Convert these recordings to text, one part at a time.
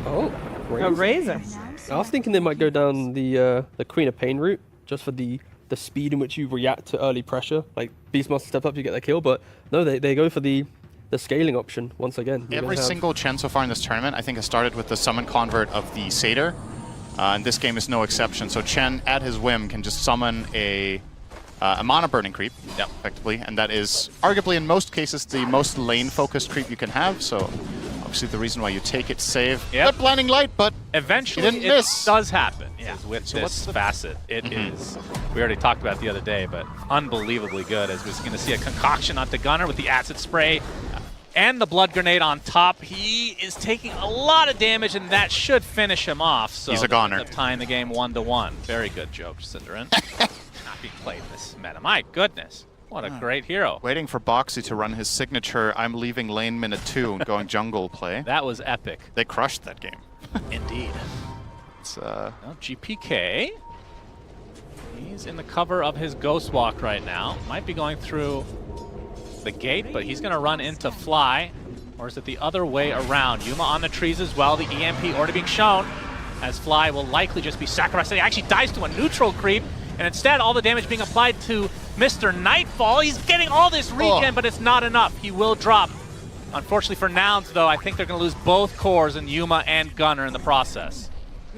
Oh, A Razor. I was thinking they might go down the Queen of Pain route, just for the speed in which you react to early pressure. Like Beastmaster steps up, you get that kill, but no, they go for the scaling option once again. Every single Chen so far in this tournament, I think, has started with the summon convert of the Satyr. And this game is no exception. So Chen, at his whim, can just summon a mana burning creep, effectively, and that is arguably in most cases the most lane-focused creep you can have. So obviously the reason why you take it, save. But blinding light, but eventually it does happen. Yeah, with so this facet, it is. We already talked about it the other day, but unbelievably good. As we're going to see a concoction onto Gunnar with the acid spray and the blood grenade on top. He is taking a lot of damage, and that should finish him off. So he's a goner. Tying the game 1-1. Very good joke, SyndereN. Not being played in this meta. My goodness. What a great hero. Waiting for Boxy to run his signature I'm leaving lane minute 2 and going jungle play. That was epic. They crushed that game. Indeed. It's well, GPK. He's in the cover of his Ghost Walk right now. Might be going through the gate, but he's going to run into Fly. Or is it the other way around? Yuma on the trees as well. The EMP already being shown, as Fly will likely just be sacrificed. He actually dies to a neutral creep, and instead all the damage being applied to Mr. Nightfall. He's getting all this regen, but it's not enough. He will drop. Unfortunately for Nouns, though, I think they're going to lose both cores in Yuma and Gunnar in the process.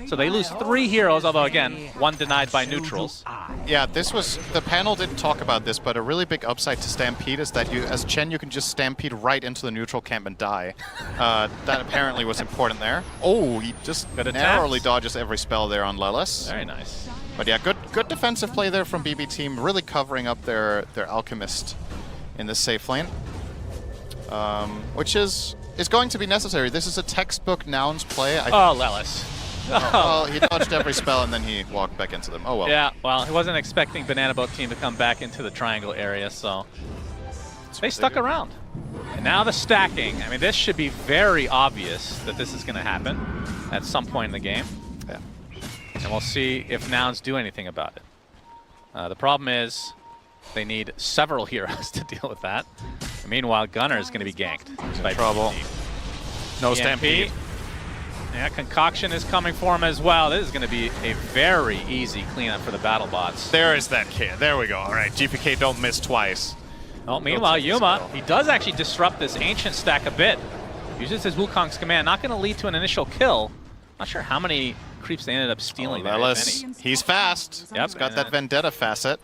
So they lose 3 heroes, although again, 1 denied by neutrals. Yeah, this was, the panel didn't talk about this, but a really big upside to Stampede is that you, as Chen, you can just Stampede right into the neutral camp and die. That apparently was important there. Oh, he just narrowly dodges every spell there on Lelis. Very nice. But yeah, good defensive play there from BB Team, really covering up their Alchemist in this safe lane. Which is going to be necessary. This is a textbook Nouns play. Lelis. Well, he dodged every spell and then he walked back into them. Oh well. Yeah, well, he wasn't expecting Banana Boat Team to come back into the triangle area, so they stuck around. And now the stacking. I mean, this should be very obvious that this is going to happen at some point in the game. Yeah. And we'll see if Nouns do anything about it. The problem is they need several heroes to deal with that. And meanwhile, Gunnar is going to be ganked. By trouble. No Stampede. Yeah, Concoction is coming for him as well. This is going to be a very easy cleanup for the battle bots. There is that kid. There we go. All right, GPK don't miss twice. Oh, meanwhile, Yuma, he does actually disrupt this Ancient stack a bit. Uses his Wukong's command. Not going to lead to an initial kill. Not sure how many creeps they ended up stealing. He's fast. Yep, he's got that Vendetta facet.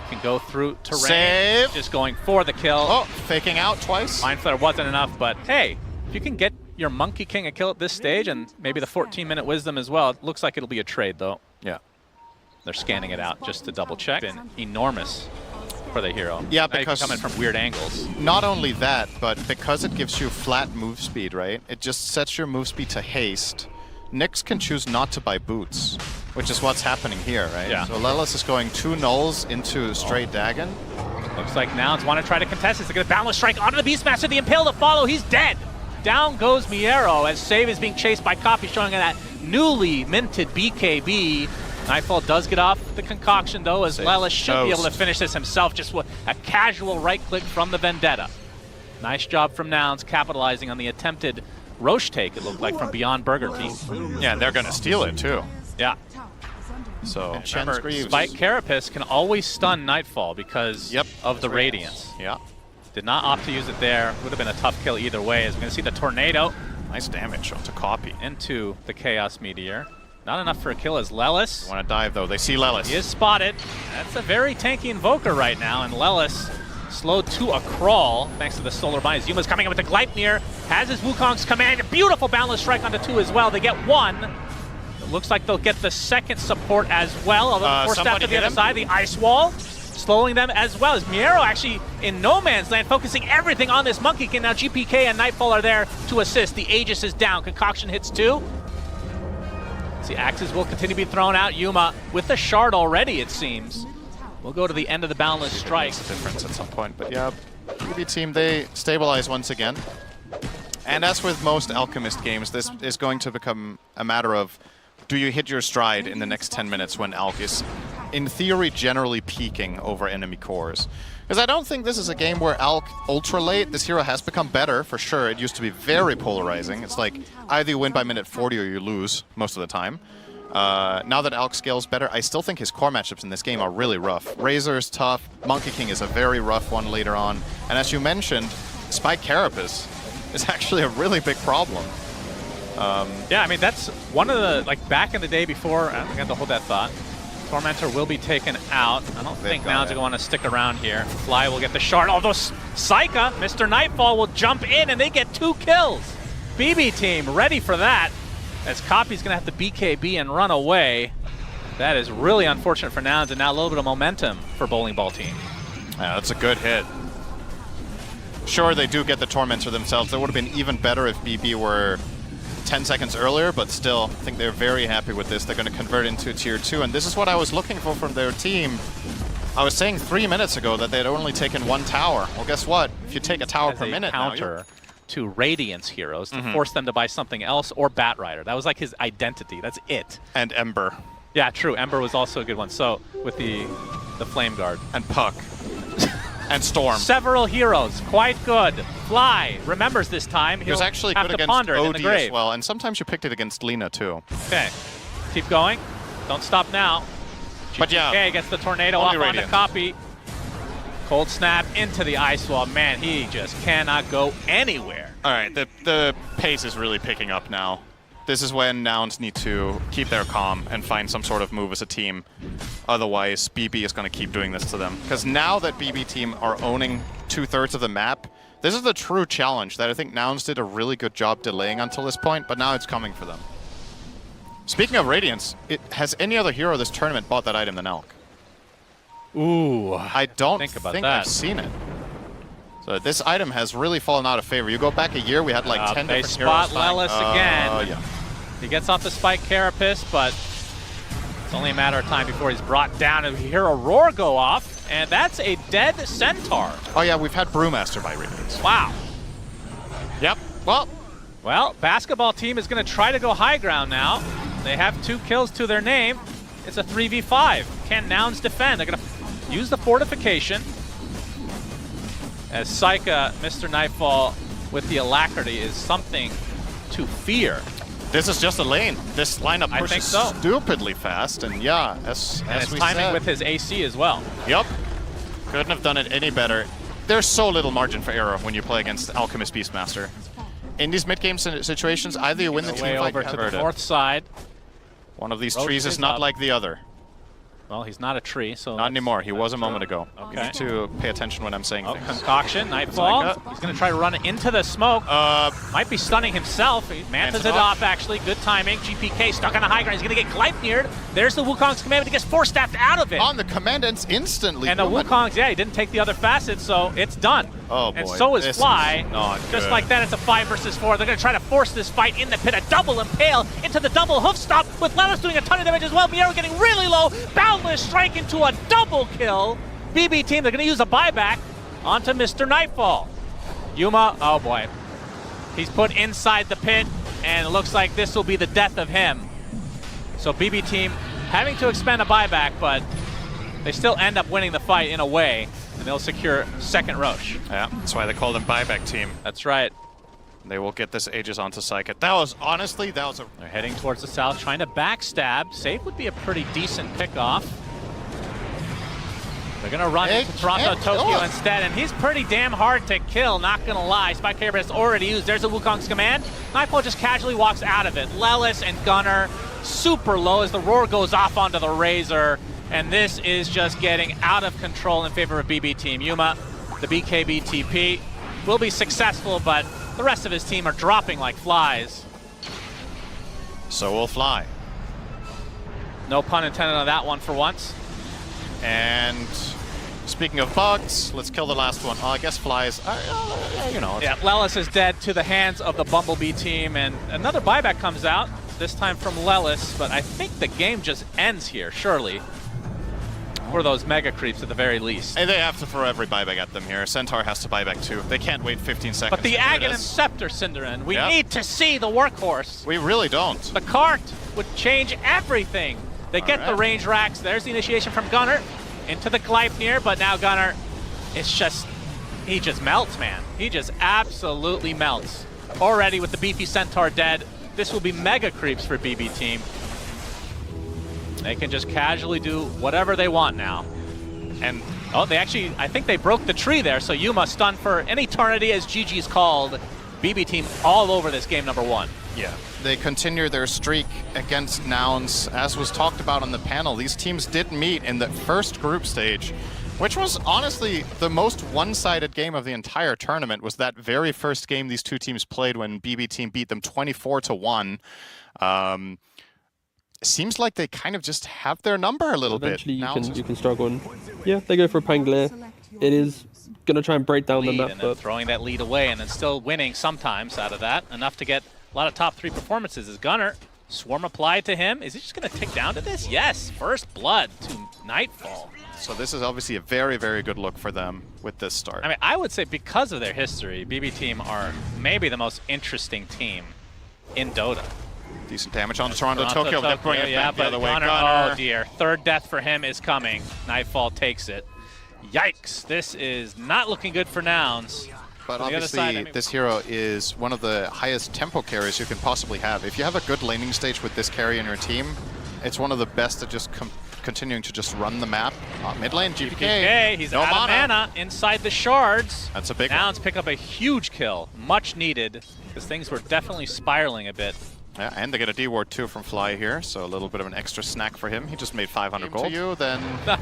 Can go through terrain. Save. Just going for the kill. Oh, faking out twice. Mind Flare wasn't enough, but hey, if you can get your Monkey King a kill at this stage, and maybe the 14-minute Wisdom as well, it looks like it'll be a trade, though. Yeah. They're scanning it out just to double check. Been enormous for the hero. Yeah, now because coming from weird angles. Not only that, but because it gives you flat move speed, right? It just sets your move speed to haste. Nyx can choose not to buy boots, which is what's happening here, right? Yeah. So Lelis is going 2 nulls into straight Dagon. Looks like Nouns want to try to contest this. They're going to Boundless Strike onto the Beastmaster. The Impale to follow. He's dead. Down goes Miero as Save is being chased by Copy, showing that newly minted BKB. Nightfall does get off the Concoction, though, as Lelis should be able to finish this himself, just with a casual right-click from the Vendetta. Nice job from Nouns, capitalizing on the attempted Roche take, it looked like, from Beyond Burger Team. Yeah, and they're going to steal it, too. Yeah. So, remember, Spike Carapace can always stun Nightfall because of the Radiance. Yeah. Did not opt to use it there. Would have been a tough kill either way, as we're going to see the Tornado. Nice damage onto Copy. Into the Chaos Meteor. Not enough for a kill as Lelis. Want to dive, though. They see Lelis. He is spotted. That's a very tanky Invoker right now, and Lelis slowed to a crawl thanks to the Solar Bind. Yuma's coming in with the Gleipnir. Has his Wukong's command. A beautiful Boundless Strike onto 2 as well. They get 1. It looks like they'll get the second support as well. Although forced out to the other side, the Ice Wall slowing them as well, as Miero actually in no man's land, focusing everything on this Monkey King. Now GPK and Nightfall are there to assist. The Aegis is down. Concoction hits 2. See, axes will continue to be thrown out. Yuma with the shard already, it seems. We'll go to the end of the Boundless Strike. Makes a difference at some point, but yeah, BB Team, they stabilize once again. And as with most Alchemist games, this is going to become a matter of, do you hit your stride in the next 10 minutes when Alch is in theory, generally peaking over enemy cores. Because I don't think this is a game where Alk ultra late. This hero has become better, for sure. It used to be very polarizing. It's like either you win by minute 40 or you lose most of the time. Now that Alk scales better, I still think his core matchups in this game are really rough. Razor is tough. Monkey King is a very rough one later on. And as you mentioned, Spike Carapace is actually a really big problem. Yeah, I mean, that's one of the, like, back in the day before, I got to hold that thought. Tormentor will be taken out. I don't think Nouns are going to want to stick around here. Fly will get the shard, although Saika, Mr. Nightfall, will jump in and they get 2 kills. BB team ready for that, as Copy's going to have to BKB and run away. That is really unfortunate for Nouns, and now a little bit of momentum for Bowling Ball team. Yeah, that's a good hit. Sure, they do get the Tormentor themselves. That would have been even better if BB were 10 seconds earlier, but still, I think they're very happy with this. They're going to convert into Tier 2, and this is what I was looking for from their team. I was saying 3 minutes ago that they'd only taken 1 tower. Well, guess what? If you take a tower per minute now, counter to Radiance heroes to force them to buy something else, or Batrider. That was like his identity. That's it. And Ember. Yeah, true. Ember was also a good one. So with the Flame Guard. And Puck. And Storm. Several heroes, quite good. Fly remembers this time. He was actually have good to against ponder it in OD the grave. as well, and sometimes you picked it against Lina too. Okay, keep going. Don't stop now. But yeah, okay, gets the tornado off on the Copy. Cold snap into the ice wall. Man, he just cannot go anywhere. All right, the pace is really picking up now. This is when Nouns need to keep their calm and find some sort of move as a team. Otherwise, BB is going to keep doing this to them. Because now that BB team are owning 2/3 of the map, this is the true challenge that I think Nouns did a really good job delaying until this point, but now it's coming for them. Speaking of Radiance, has any other hero this tournament bought that item than Elk? Ooh, I don't think that. I've seen it. So this item has really fallen out of favor. You go back a year, we had like 10 different heroes. They spot Lelis again. Yeah. He gets off the Spike Carapace, but it's only a matter of time before he's brought down, and we hear a roar go off, and that's a dead Centaur. Oh yeah, we've had Brewmaster by Radiance. Wow. Yep. Well, basketball team is going to try to go high ground now. They have 2 kills to their name. It's a 3v5. Can Nouns defend? They're going to use the fortification. As Saika, Mr. Nightfall, with the alacrity is something to fear. This is just a lane. This lineup I pushes think so. stupidly fast, and yeah, as it's we timing said, with his AC as well. Yep. Couldn't have done it any better. There's so little margin for error when you play against Alchemist Beastmaster. In these mid-game situations, either you win the team way fight, over to the north side. One of these Roach trees is not up. like the other. Well, he's not a tree, so... Not anymore. He was a moment ago. Okay. You need to pay attention when I'm saying things. Concoction, Nightfall. He's going to try to run into the smoke. Might be stunning himself. He mantas it off, actually. Good timing. GPK stuck on the high ground. He's going to get Gleipnired. There's the Wukong's command, but he gets force-staffed out of it. On the commandants instantly. And the Wukong's, yeah, he didn't take the other facet, so it's done. Oh, boy. And so is Fly. Just like that, it's a 5 versus 4. They're going to try to force this fight in the pit. A double impale into the double hoof stop, with Lelis doing a ton of damage as well. Miero getting really low. Boundless strike into a double kill. BB team, they're going to use a buyback onto Mr. Nightfall. Yuma, oh boy. He's put inside the pit, and it looks like this will be the death of him. So BB team having to expend a buyback, but they still end up winning the fight in a way, and they'll secure second Roche. Yeah, that's why they call them buyback team. That's right. They will get this Aegis onto Psychic. That was, honestly, that was a... They're heading towards the south, trying to backstab. Safe would be a pretty decent pickoff. They're going to run into Toronto Tokyo instead, and he's pretty damn hard to kill, not going to lie. Spike Carapace is already used. There's a Wukong's command. Nightfall just casually walks out of it. Lelis and Gunner super low as the roar goes off onto the Razor, and this is just getting out of control in favor of BB team. Yuma, the BKB TP, will be successful, but the rest of his team are dropping like flies. So will Fly. No pun intended on that one for once. And speaking of bugs, let's kill the last one. I guess Flies, you know. Yeah, Lelis is dead to the hands of the Bumblebee team, and another buyback comes out, this time from Lelis, but I think the game just ends here, surely. For those mega creeps at the very least. Hey, they have to throw every buyback at them here. Centaur has to buyback too. They can't wait 15 seconds. But the Aghanim Scepter, SyndereN, we Yep. need to see the workhorse. We really don't. The cart would change everything They get the range racks. There's the initiation from Gunnar into the Gleipnir, but now Gunnar, he just melts, man. He just absolutely melts. Already with the beefy Centaur dead, this will be mega creeps for BB Team. They can just casually do whatever they want now. And, oh, they actually, I think they broke the tree there, so Yuma stunned for an eternity, as GG's called. BB Team all over this game number 1. Yeah, they continue their streak against Nouns. As was talked about on the panel, these teams did meet in the first group stage, which was honestly the most one-sided game of the entire tournament. Was that very first game these two teams played when BB Team beat them 24-1. Seems like they kind of just have their number a little Eventually bit. you can struggle. And yeah, they go for a Pangler. It is going to try and break down the map, and then throwing that lead away and then still winning sometimes out of that. Enough to get a lot of top 3 performances. Is Gunnar, swarm applied to him. Is he just going to tick down to this? Yes, first blood to Nightfall. So this is obviously a very, very good look for them with this start. I mean, I would say because of their history, BB Team are maybe the most interesting team in Dota. Decent damage on the Toronto Tokyo. They're bringing it back the other way. Gunnar, oh dear, third death for him is coming. Nightfall takes it. Yikes, this is not looking good for Nouns. But obviously, this hero is one of the highest tempo carries you can possibly have. If you have a good laning stage with this carry in your team, it's one of the best at just continuing to just run the map. Mid lane, GPK. He's out of mana inside the shards. That's a big one. Nouns pick up a huge kill, much needed, because things were definitely spiraling a bit. Yeah, and they get a D-Ward too from Fly here, so a little bit of an extra snack for him. He just made 500 gold. To you, then no,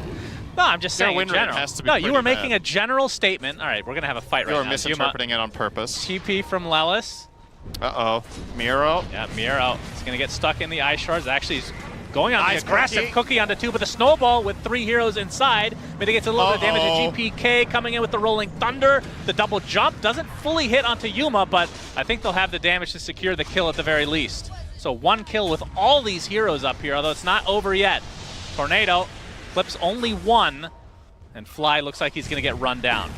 I'm just saying in general. Has to be no, you were bad. making a general statement. All right, we're going to have a fight right now. You were misinterpreting it on purpose. TP from Lelis. Uh-oh. Miro. Yeah, Miro. He's going to get stuck in the ice shards. Actually, he's going on the aggressive cookie onto 2, but the snowball with 3 heroes inside mitigates a little bit of damage to GPK, coming in with the rolling thunder. The double jump doesn't fully hit onto Yuma, but I think they'll have the damage to secure the kill at the very least. So 1 kill with all these heroes up here, although it's not over yet. Tornado clips only 1, and Fly looks like he's going to get run down.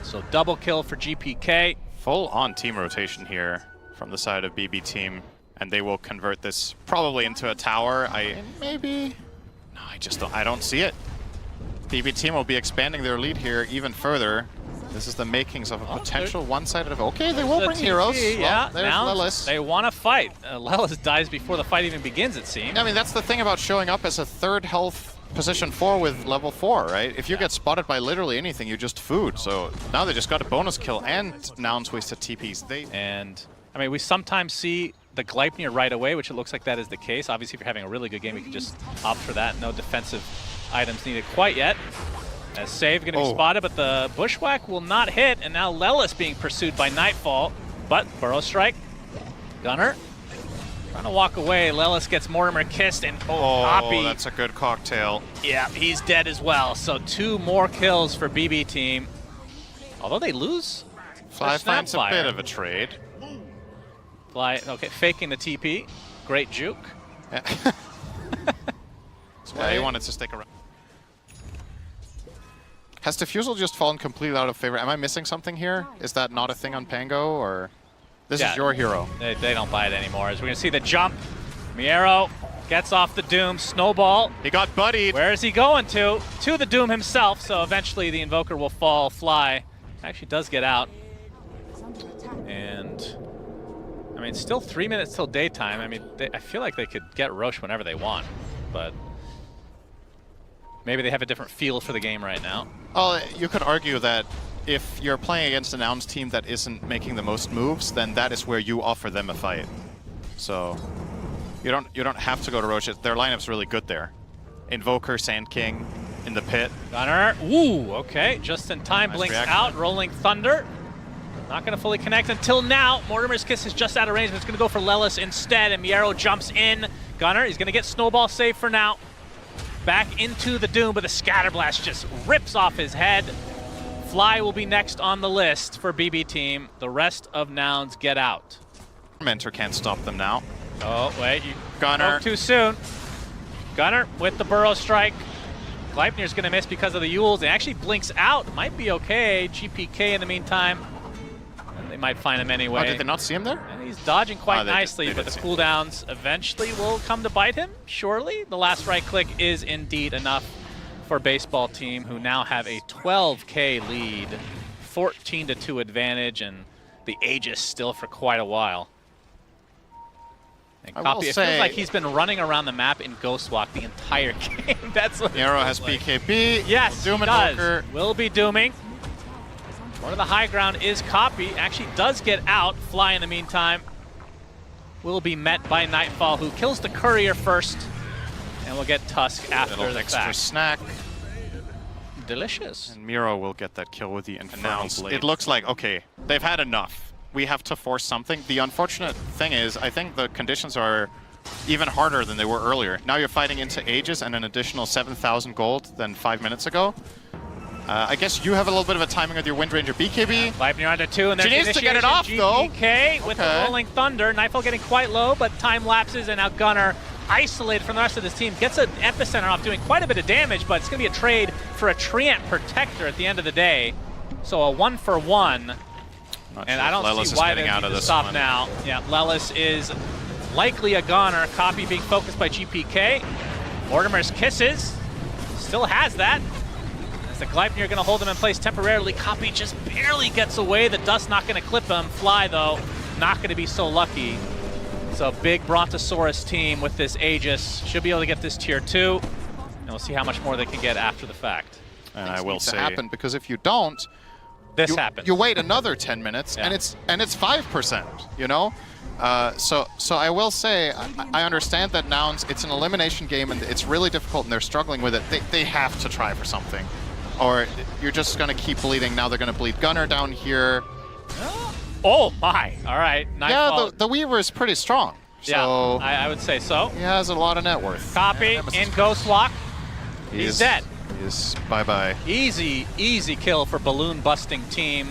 So double kill for GPK. Full on team rotation here from the side of BB Team, and they will convert this probably into a tower. I don't see it. BB Team will be expanding their lead here even further. This is the makings of a potential one-sided. Okay, they will bring heroes. Yeah, there's now Lelis. They want to fight. Lelis dies before the fight even begins, it seems. I mean, that's the thing about showing up as a 3rd health position 4 with level 4, right? If you get spotted by literally anything, you just food. So now they just got a bonus kill, and Nouns wasted TPs. And I mean, we sometimes see the Gleipnir right away, which it looks like that is the case. Obviously, if you're having a really good game, you can just opt for that. No defensive items needed quite yet. As save going to be spotted, but the bushwhack will not hit, and now Lelis being pursued by Nightfall. But Burrow Strike, Gunnar trying to walk away. Lelis gets Mortimer kissed, and Poppy. That's a good cocktail. Yeah, he's dead as well. So 2 more kills for BB Team. Although they lose. Fly finds a bit of a trade. Fly, okay, faking the TP. Great juke. Yeah. That's why he wanted to stick around. Has Diffusal just fallen completely out of favor? Am I missing something here? Is that not a thing on Pango, or this is your hero? They don't buy it anymore. As we're going to see the jump. Miero gets off the Doom. Snowball. He got buddied. Where is he going to? To the Doom himself, so eventually the Invoker will fall. Fly actually does get out. And, I mean, still 3 minutes till daytime. I mean, I feel like they could get Roche whenever they want, but maybe they have a different feel for the game right now. Well, you could argue that if you're playing against an Nouns team that isn't making the most moves, then that is where you offer them a fight. So you don't have to go to Roche. Their lineup's really good there. Invoker, Sand King in the pit. Gunnar, ooh, okay, just in time, nice blinks reaction. Out, Rolling Thunder. Not going to fully connect until now. Mortimer's Kiss is just out of range, but it's going to go for Lelis instead, and Miero jumps in. Gunnar, he's going to get Snowball safe for now. Back into the Doom, but the Scatterblast just rips off his head. Fly will be next on the list for BB Team. The rest of Nouns get out. Mentor can't stop them now. Oh, wait, you Gunnar. spoke too soon. Gunnar with the Burrow Strike. Gleipnir's going to miss because of the Yules. It actually blinks out. Might be okay. GPK in the meantime They might find him anyway. Oh, did they not see him there? And he's dodging quite They nicely, did but the see him. cooldowns eventually will come to bite him, surely. The last right click is indeed enough for Baseball Team, who now have a 12K lead, 14-2 advantage, and the Aegis still for quite a while. And Copy, it feels like he's been running around the map in Ghostwalk the entire game. That's what Nero has BKB. Yes, Doom he and does. Will be dooming. One of the high ground is Copy. Actually does get out. Fly in the meantime will be met by Nightfall, who kills the courier first, and will get Tusk after Little the extra fact. snack. Delicious. And Miro will get that kill with the Infernal Blade. It Blade. looks like, okay, they've had enough. We have to force something. The unfortunate thing is, I think the conditions are even harder than they were earlier. Now you're fighting into Aegis and an additional 7,000 gold than 5 minutes ago. I guess you have a little bit of a timing with your Wind Ranger BKB. Leipnir under 2, and She there's needs to get it off, though. GPK with the Rolling Thunder. Nightfall getting quite low, but time lapses, and now Gunnar, isolated from the rest of this team, gets an Epicenter off, doing quite a bit of damage, but it's going to be a trade for a Treant Protector at the end of the day. So a 1-for-1. And I don't see why they need to stop now. Yeah, Lelis is likely a goner. Copy being focused by GPK. Mortimer's Kisses still has that. As the Gleipnir going to hold him in place temporarily. Copy just barely gets away. The dust not going to clip him. Fly, though, not going to be so lucky. So big Brontosaurus team with this Aegis. Should be able to get this tier 2. And we'll see how much more they can get after the fact. And I will say happen, because if you don't, this happens. You wait another 10 minutes, and it's 5%. You know, so I will say I understand that Nouns. It's an elimination game, and it's really difficult, and they're struggling with it. They have to try for something, or you're just gonna keep bleeding. Now they're gonna bleed Gunnar down here. Oh my! All right, Nightfall. Yeah, the Weaver is pretty strong. So yeah, I would say so. He has a lot of net worth. Copy in Ghostwalk. He's dead. He's bye-bye. Easy kill for balloon busting team,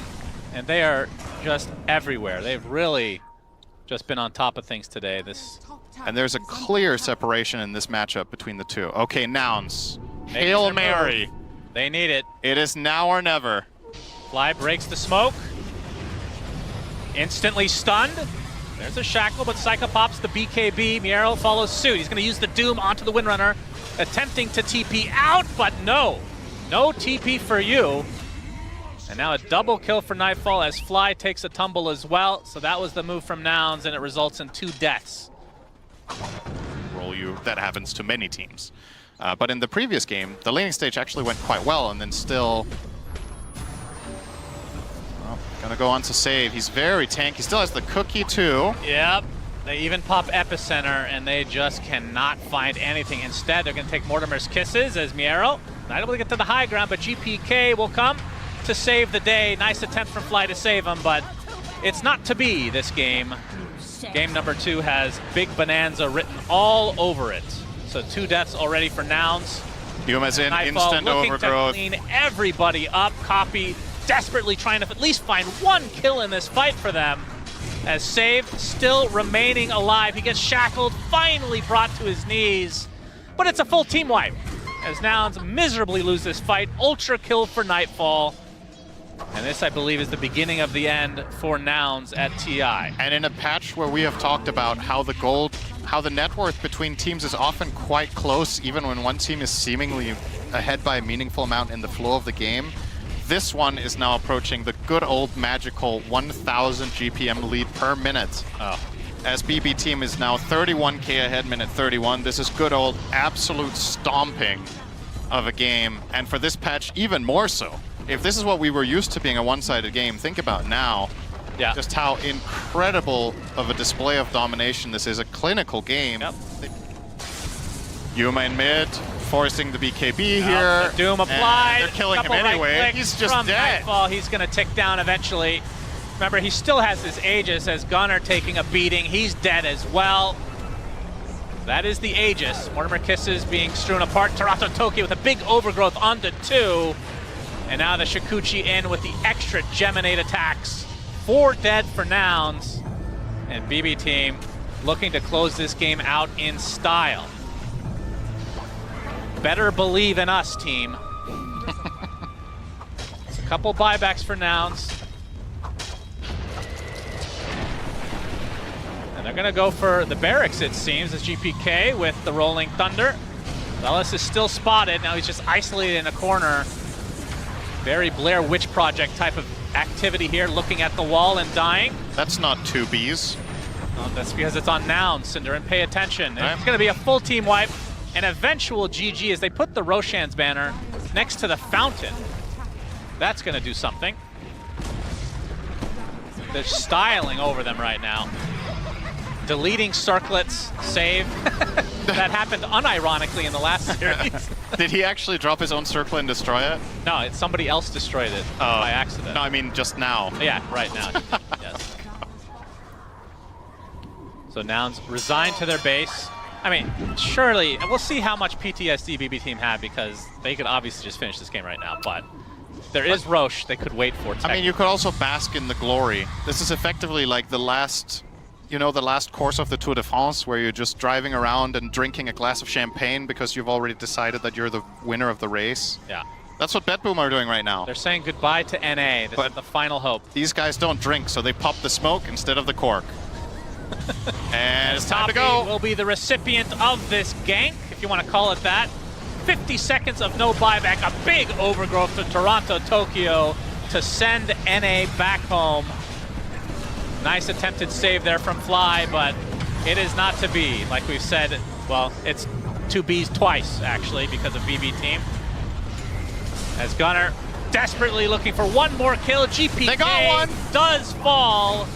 and they are just everywhere. They've really just been on top of things today. And there's a clear separation in this matchup between the two. Okay, Nouns. Hail Mary. Move. They need it. It is now or never. Fly breaks the smoke. Instantly stunned. There's a shackle, but Psycho pops the BKB. Miero follows suit. He's going to use the Doom onto the Windrunner, attempting to TP out, but no. No TP for you. And now a double kill for Nightfall as Fly takes a tumble as well. So that was the move from Nouns, and it results in 2 deaths. Roll you. That happens to many teams. But in the previous game, the laning stage actually went quite well, and then still... Gonna go on to save. He's very tanky. He still has the cookie too. Yep. They even pop Epicenter, and they just cannot find anything. Instead, they're gonna take Mortimer's Kisses as Miero not able to get to the high ground, but GPK will come to save the day. Nice attempt from Fly to save him, but it's not to be this game. Game number 2 has Big Bonanza written all over it. So 2 deaths already for Nouns. Yuma's in Nightfall instant looking overgrowth. to clean everybody up. Copy desperately trying to at least find 1 kill in this fight for them. As Save still remaining alive. He gets shackled, finally brought to his knees. But it's a full team wipe, as Nouns miserably lose this fight. Ultra kill for Nightfall. And this, I believe, is the beginning of the end for Nouns at TI. And in a patch where we have talked about how the net worth between teams is often quite close, even when one team is seemingly ahead by a meaningful amount in the flow of the game, this one is now approaching the good old magical 1,000 GPM lead per minute. As BB Team is now 31k ahead, minute 31. This is good old absolute stomping of a game. And for this patch, even more so. If this is what we were used to being a one-sided game, think about now just how incredible of a display of domination this is. A clinical game. Yep. Yuma in mid, forcing the BKB here. The Doom applied. They're killing him anyway. He's just from dead. Nightfall. He's going to tick down eventually. Remember, he still has his Aegis as Gunnar taking a beating. He's dead as well. That is the Aegis. Mortimer Kisses being strewn apart. Tarato Toki with a big overgrowth onto 2. And now the Shikuchi in with the extra Geminate attacks. 4 dead for Nouns. And BB Team looking to close this game out in style. Better believe in us, team. It's a couple buybacks for Nouns. They're going to go for the barracks, it seems, as GPK with the Rolling Thunder. Lelis is still spotted. Now he's just isolated in a corner. Very Blair Witch Project type of activity here, looking at the wall and dying. That's not 2 Bs. That's because it's on Nouns. SyndereN, pay attention. Right. It's going to be a full team wipe. An eventual GG as they put the Roshan's banner next to the fountain. That's going to do something. They're styling over them right now. Deleting circlets, save. That happened unironically in the last series. Did he actually drop his own circlet and destroy it? No, it's somebody else destroyed it by accident. No, I mean just now. Yeah, right now. Yes. So Nouns resigned to their base. I mean, surely, and we'll see how much PTSD BB Team had, because they could obviously just finish this game right now, but there is Roche they could wait for. I mean, you could also bask in the glory. This is effectively like the last, you know, the last course of the Tour de France, where you're just driving around and drinking a glass of champagne because you've already decided that you're the winner of the race. Yeah. That's what BetBoom are doing right now. They're saying goodbye to NA. This is the final hope. These guys don't drink, so they pop the smoke instead of the cork. And it's time to go. Will be the recipient of this gank, if you want to call it that. 50 seconds of no buyback, a big overgrowth to Toronto, Tokyo to send NA back home. Nice attempted save there from Fly, but it is not to be. Like we've said, well, it's 2 Bs twice, actually, because of BB Team. As Gunner desperately looking for one more kill. GPK they got one. Does fall.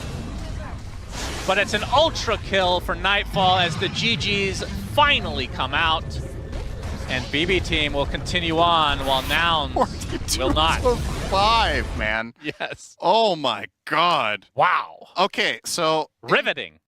But it's an ultra kill for Nightfall as the GGs finally come out. And BB Team will continue on while Nouns will not. 5, man. Yes. Oh my god. Wow. Okay, so Riveting.